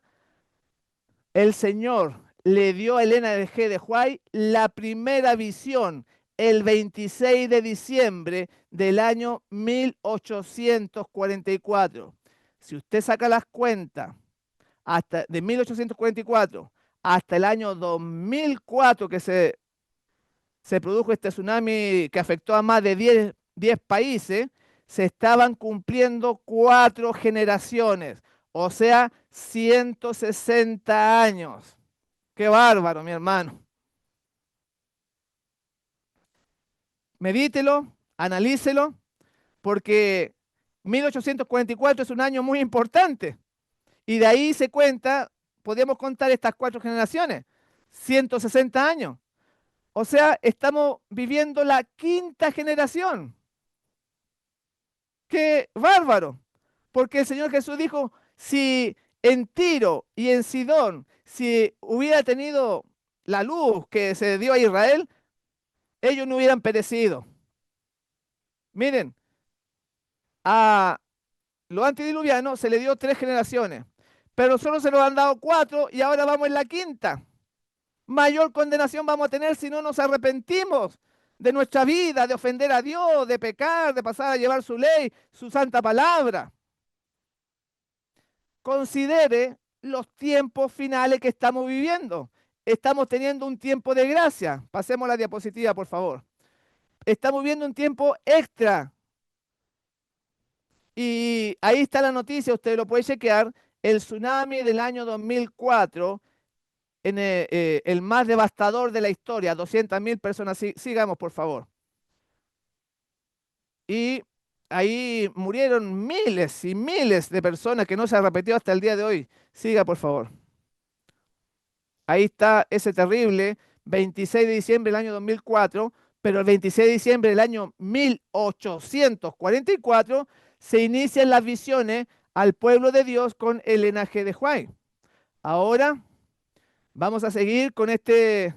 Speaker 1: el Señor le dio a Elena de G. de Huay la primera visión el 26 de diciembre del año 1844. Si usted saca las cuentas, hasta de 1844 hasta el año 2004 que se produjo este tsunami que afectó a más de 10 países, se estaban cumpliendo 4 generaciones, o sea, 160 años. Qué bárbaro, mi hermano. Medítelo, analícelo, porque 1844 es un año muy importante. Y de ahí se cuenta, podemos contar estas 4 generaciones, 160 años. O sea, estamos viviendo la quinta generación. ¡Qué bárbaro! Porque el Señor Jesús dijo, si en Tiro y en Sidón, si hubiera tenido la luz que se dio a Israel, ellos no hubieran perecido. Miren, a los antediluvianos se le dio 3 generaciones, pero solo se nos han dado 4 y ahora vamos en la quinta. Mayor condenación vamos a tener si no nos arrepentimos de nuestra vida, de ofender a Dios, de pecar, de pasar a llevar su ley, su santa palabra. Considere los tiempos finales que estamos viviendo. Estamos teniendo un tiempo de gracia. Pasemos la diapositiva, por favor. Estamos viviendo un tiempo extra. Y ahí está la noticia, usted lo puede chequear. El tsunami del año 2004, el más devastador de la historia, 200.000 personas. Sigamos, por favor. Y ahí murieron miles y miles de personas que no se ha repetido hasta el día de hoy. Siga, por favor. Ahí está ese terrible 26 de diciembre del año 2004, pero el 26 de diciembre del año 1844 se inician las visiones al pueblo de Dios con el linaje de Juan. Ahora vamos a seguir con este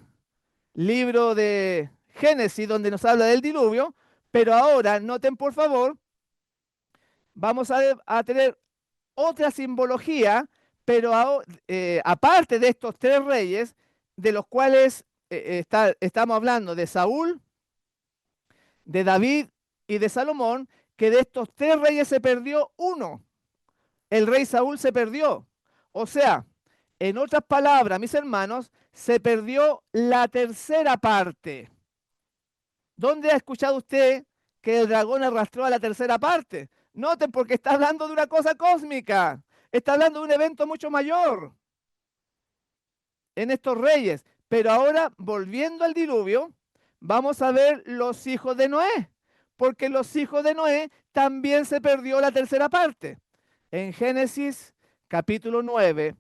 Speaker 1: libro de Génesis donde nos habla del diluvio, pero ahora noten por favor, vamos a tener otra simbología, pero aparte de estos tres reyes, de los cuales estamos hablando de Saúl, de David y de Salomón, que de estos tres reyes se perdió uno. El rey Saúl se perdió. O sea, en otras palabras, mis hermanos, se perdió la tercera parte. ¿Dónde ha escuchado usted que el dragón arrastró a la tercera parte? Noten, porque está hablando de una cosa cósmica. Está hablando de un evento mucho mayor en estos reyes. Pero ahora, volviendo al diluvio, vamos a ver los hijos de Noé. Porque los hijos de Noé también se perdió la tercera parte. En Génesis capítulo 9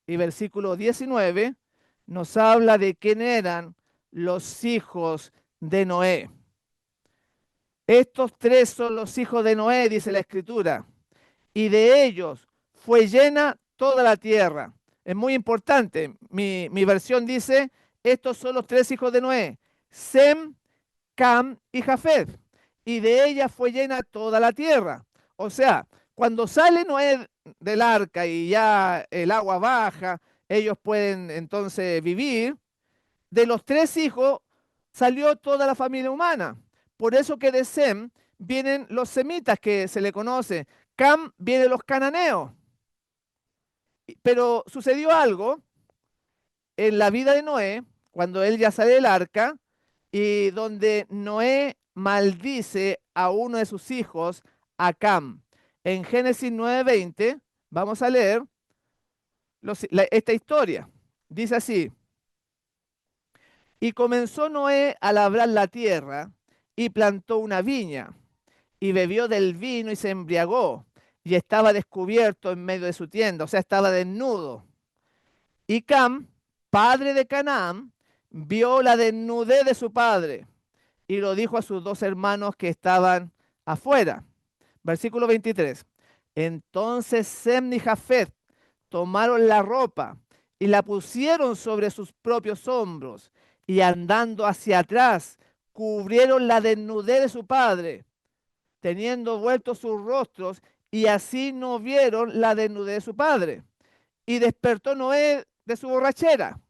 Speaker 1: y versículo 19 nos habla de quién eran los hijos de Noé. Estos tres son los hijos de Noé, dice la Escritura, y de ellos fue llena toda la tierra. Es muy importante. Mi versión dice, estos son los tres hijos de Noé, Sem, Cam y Jafet, y de ella fue llena toda la tierra. O sea, cuando sale Noé del arca y ya el agua baja, ellos pueden entonces vivir. De los tres hijos salió toda la familia humana. Por eso que de Sem vienen los semitas que se le conoce. Cam vienen los cananeos. Pero sucedió algo en la vida de Noé, cuando él ya sale del arca, y donde Noé maldice a uno de sus hijos, a Cam. En Génesis 9:20, vamos a leer esta historia. Dice así: y comenzó Noé a labrar la tierra y plantó una viña y bebió del vino y se embriagó y estaba descubierto en medio de su tienda, o sea, estaba desnudo. Y Cam, padre de Canaán, vio la desnudez de su padre y lo dijo a sus dos hermanos que estaban afuera. Versículo 23. Entonces Sem y Jafet tomaron la ropa y la pusieron sobre sus propios hombros y andando hacia atrás cubrieron la desnudez de su padre, teniendo vueltos sus rostros, y así no vieron la desnudez de su padre. Y despertó Noé de su borrachera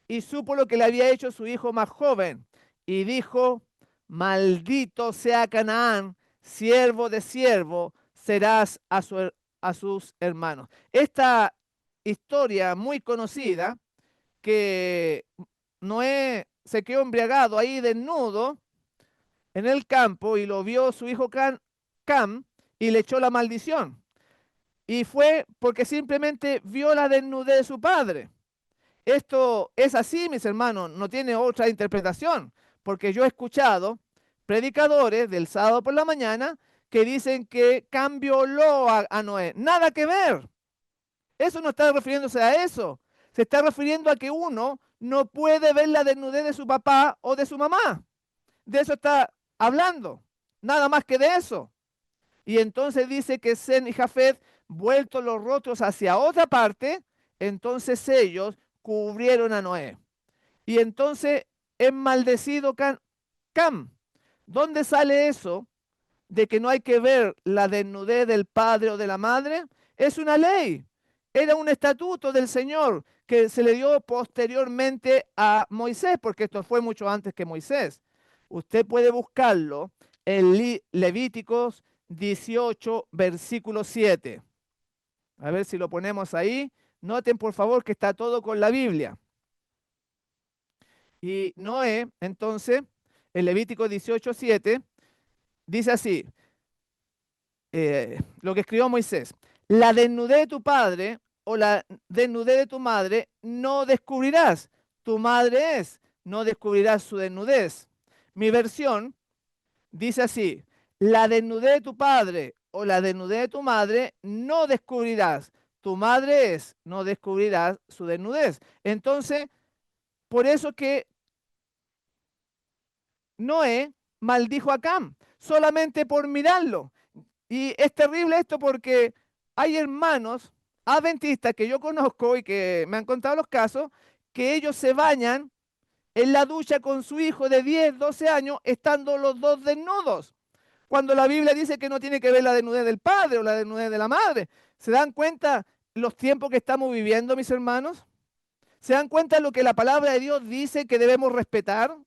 Speaker 1: y supo lo que le había hecho su hijo más joven y dijo: maldito sea Canaán, siervo de siervo serás a sus hermanos. Esta historia muy conocida, que Noé se quedó embriagado ahí desnudo en el campo y lo vio su hijo Cam y le echó la maldición. Y fue porque simplemente vio la desnudez de su padre. Esto es así, mis hermanos, no tiene otra interpretación, porque yo he escuchado predicadores del sábado por la mañana que dicen que Cam violó a Noé. Nada que ver. Eso no está refiriéndose a eso. Se está refiriendo a que uno no puede ver la desnudez de su papá o de su mamá. De eso está hablando. Nada más que de eso. Y entonces dice que Sem y Jafet, vueltos los rostros hacia otra parte, entonces ellos cubrieron a Noé. Y entonces es maldecido Cam. ¿Dónde sale eso de que no hay que ver la desnudez del padre o de la madre? Es una ley. Era un estatuto del Señor que se le dio posteriormente a Moisés, porque esto fue mucho antes que Moisés. Usted puede buscarlo en Levíticos 18, versículo 7. A ver si lo ponemos ahí. Noten por favor que está todo con la Biblia. Y Noé, entonces, en Levítico 18, 7, dice así, lo que escribió Moisés: la desnudez de tu padre o la desnudez de tu madre no descubrirás. Tu madre es, no descubrirás su desnudez. Mi versión dice así: la desnudez de tu padre o la desnudez de tu madre no descubrirás. Tu madre es, no descubrirás su desnudez. Entonces, por eso que Noé maldijo a Cam, solamente por mirarlo. Y es terrible esto porque hay hermanos adventistas que yo conozco y que me han contado los casos, que ellos se bañan en la ducha con su hijo de 10, 12 años, estando los dos desnudos, cuando la Biblia dice que no tiene que ver la desnudez del padre o la desnudez de la madre. ¿Se dan cuenta los tiempos que estamos viviendo, mis hermanos? ¿Se dan cuenta lo que la palabra de Dios dice que debemos respetar?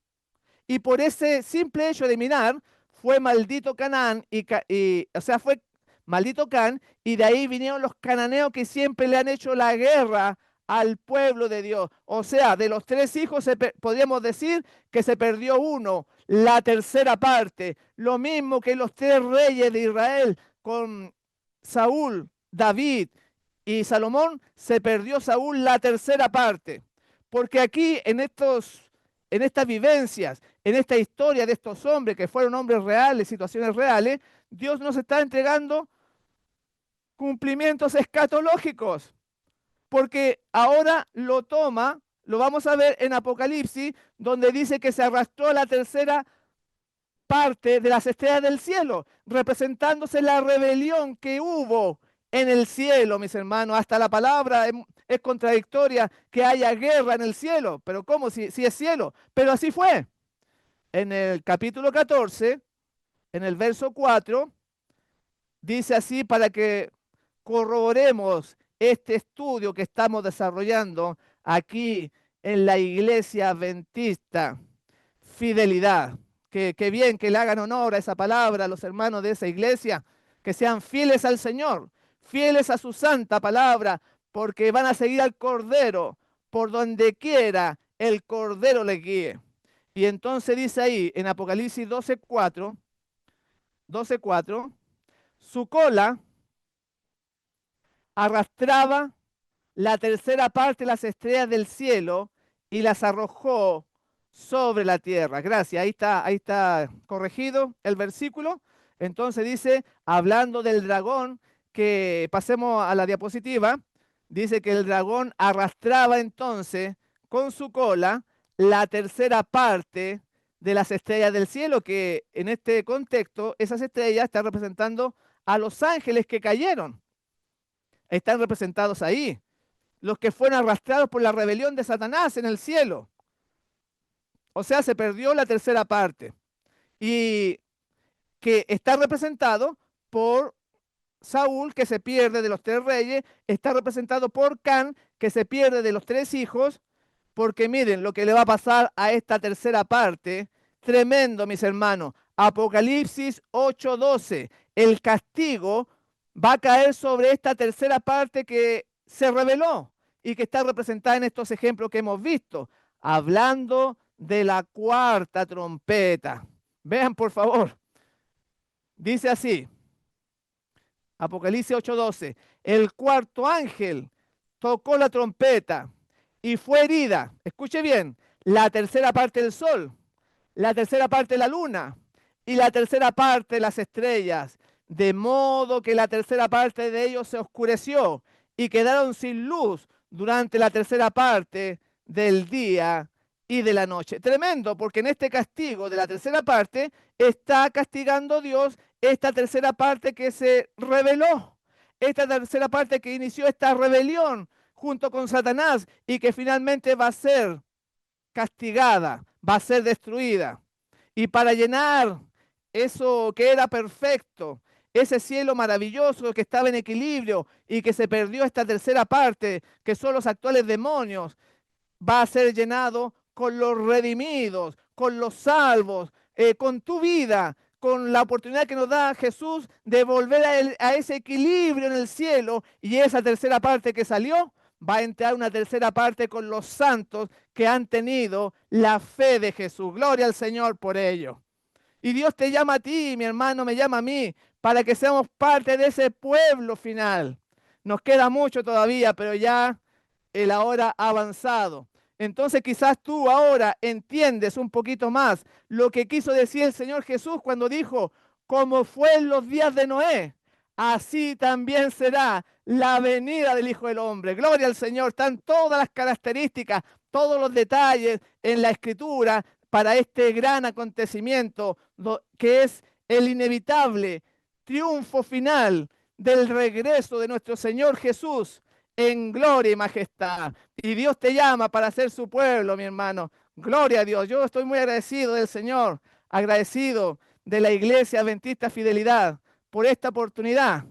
Speaker 1: Y por ese simple hecho de mirar, fue maldito Canaán, o sea, fue maldito Can, y de ahí vinieron los cananeos que siempre le han hecho la guerra al pueblo de Dios. O sea, de los tres hijos podríamos decir que se perdió uno, la tercera parte. Lo mismo que los tres reyes de Israel con Saúl, David y Salomón, se perdió Saúl la tercera parte. Porque aquí en estas vivencias, en esta historia de estos hombres que fueron hombres reales, situaciones reales, Dios nos está entregando cumplimientos escatológicos, porque ahora lo toma, lo vamos a ver en Apocalipsis, donde dice que se arrastró la tercera parte de las estrellas del cielo, representándose la rebelión que hubo en el cielo, mis hermanos. Hasta la palabra es contradictoria que haya guerra en el cielo, pero ¿cómo? Si es cielo, pero así fue. En el capítulo 14, en el verso 4, dice así para que corroboremos este estudio que estamos desarrollando aquí en la iglesia adventista. Fidelidad. Que bien que le hagan honor a esa palabra a los hermanos de esa iglesia, que sean fieles al Señor, fieles a su santa palabra, porque van a seguir al Cordero por donde quiera el Cordero les guíe. Y entonces dice ahí en Apocalipsis 12:4, 12:4, su cola arrastraba la tercera parte de las estrellas del cielo y las arrojó sobre la tierra. Gracias, ahí está corregido el versículo. Entonces dice, hablando del dragón, que pasemos a la diapositiva, dice que el dragón arrastraba entonces con su cola la tercera parte de las estrellas del cielo, que en este contexto, esas estrellas están representando a los ángeles que cayeron. Están representados ahí los que fueron arrastrados por la rebelión de Satanás en el cielo. O sea, se perdió la tercera parte. Y que está representado por Saúl, que se pierde de los tres reyes, está representado por Can, que se pierde de los tres hijos, porque miren lo que le va a pasar a esta tercera parte, tremendo, mis hermanos. Apocalipsis 8:12, el castigo va a caer sobre esta tercera parte que se reveló y que está representada en estos ejemplos que hemos visto, hablando de la cuarta trompeta. Vean, por favor, dice así, Apocalipsis 8:12, el cuarto ángel tocó la trompeta y fue herida, escuche bien, la tercera parte del sol, la tercera parte de la luna y la tercera parte de las estrellas, de modo que la tercera parte de ellos se oscureció y quedaron sin luz durante la tercera parte del día y de la noche. Tremendo, porque en este castigo de la tercera parte está castigando Dios esta tercera parte que se rebeló, esta tercera parte que inició esta rebelión junto con Satanás y que finalmente va a ser castigada, va a ser destruida. Y para llenar eso que era perfecto, ese cielo maravilloso que estaba en equilibrio y que se perdió esta tercera parte, que son los actuales demonios, va a ser llenado con los redimidos, con los salvos, con tu vida, con la oportunidad que nos da Jesús de volver a ese equilibrio en el cielo, y esa tercera parte que salió, va a entrar una tercera parte con los santos que han tenido la fe de Jesús. Gloria al Señor por ello. Y Dios te llama a ti, mi hermano, me llama a mí, para que seamos parte de ese pueblo final. Nos queda mucho todavía, pero ya la hora ha avanzado. Entonces quizás tú ahora entiendes un poquito más lo que quiso decir el Señor Jesús cuando dijo, como fue en los días de Noé, así también será la venida del Hijo del Hombre. Gloria al Señor. Están todas las características, todos los detalles en la Escritura para este gran acontecimiento que es el inevitable triunfo final del regreso de nuestro Señor Jesús en gloria y majestad. Y Dios te llama para ser su pueblo, mi hermano. Gloria a Dios. Yo estoy muy agradecido del Señor, agradecido de la Iglesia Adventista Fidelidad por esta oportunidad.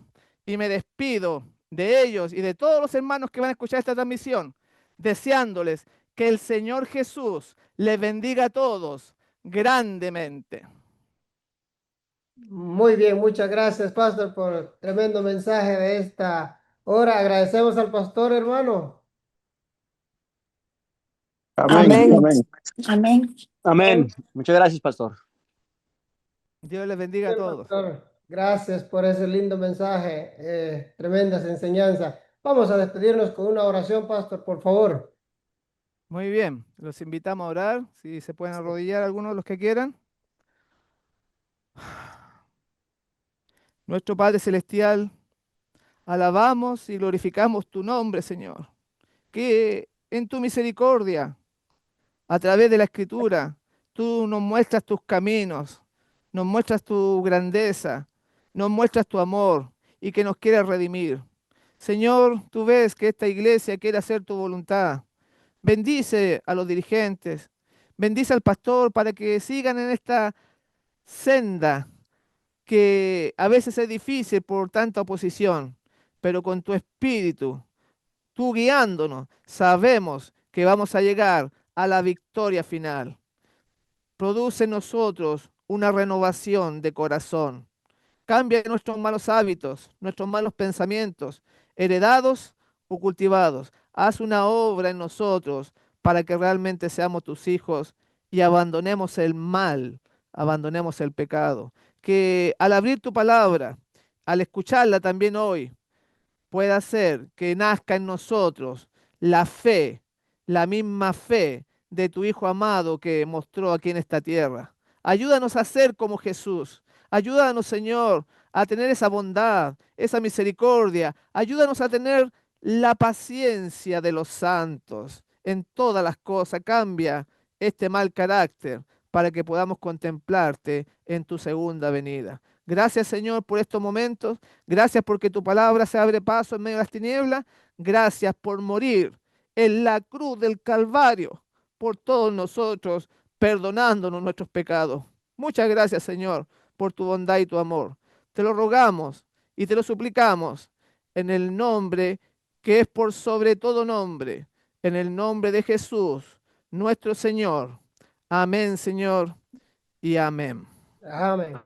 Speaker 1: Y me despido de ellos y de todos los hermanos que van a escuchar esta transmisión, deseándoles que el Señor Jesús les bendiga a todos grandemente.
Speaker 2: Muy bien, muchas gracias, pastor, por tremendo mensaje de esta hora. Agradecemos al pastor, hermano.
Speaker 3: Amén.
Speaker 4: Amén.
Speaker 3: Amén.
Speaker 4: Amén.
Speaker 3: Amén. Muchas gracias, pastor.
Speaker 1: Dios les bendiga a
Speaker 2: Bien,
Speaker 1: todos.
Speaker 2: pastor. Gracias por ese lindo mensaje, tremendas enseñanzas. Vamos a despedirnos con una oración, pastor, por favor.
Speaker 1: Muy bien, los invitamos a orar. Si se pueden arrodillar algunos de los que quieran. Nuestro Padre Celestial, alabamos y glorificamos tu nombre, Señor. Que en tu misericordia, a través de la Escritura, tú nos muestras tus caminos, nos muestras tu grandeza, nos muestras tu amor y que nos quieres redimir. Señor, tú ves que esta iglesia quiere hacer tu voluntad. Bendice a los dirigentes, bendice al pastor para que sigan en esta senda que a veces es difícil por tanta oposición, pero con tu espíritu, tú guiándonos, sabemos que vamos a llegar a la victoria final. Produce en nosotros una renovación de corazón. Cambia nuestros malos hábitos, nuestros malos pensamientos, heredados o cultivados. Haz una obra en nosotros para que realmente seamos tus hijos y abandonemos el mal, abandonemos el pecado. Que al abrir tu palabra, al escucharla también hoy, pueda hacer que nazca en nosotros la fe, la misma fe de tu Hijo amado que mostró aquí en esta tierra. Ayúdanos a ser como Jesús. Ayúdanos, Señor, a tener esa bondad, esa misericordia. Ayúdanos a tener la paciencia de los santos en todas las cosas. Cambia este mal carácter para que podamos contemplarte en tu segunda venida. Gracias, Señor, por estos momentos. Gracias porque tu palabra se abre paso en medio de las tinieblas. Gracias por morir en la cruz del Calvario por todos nosotros, perdonándonos nuestros pecados. Muchas gracias, Señor, por tu bondad y tu amor. Te lo rogamos y te lo suplicamos en el nombre que es por sobre todo nombre, en el nombre de Jesús, nuestro Señor. Amén, Señor, y amén.
Speaker 2: Amén.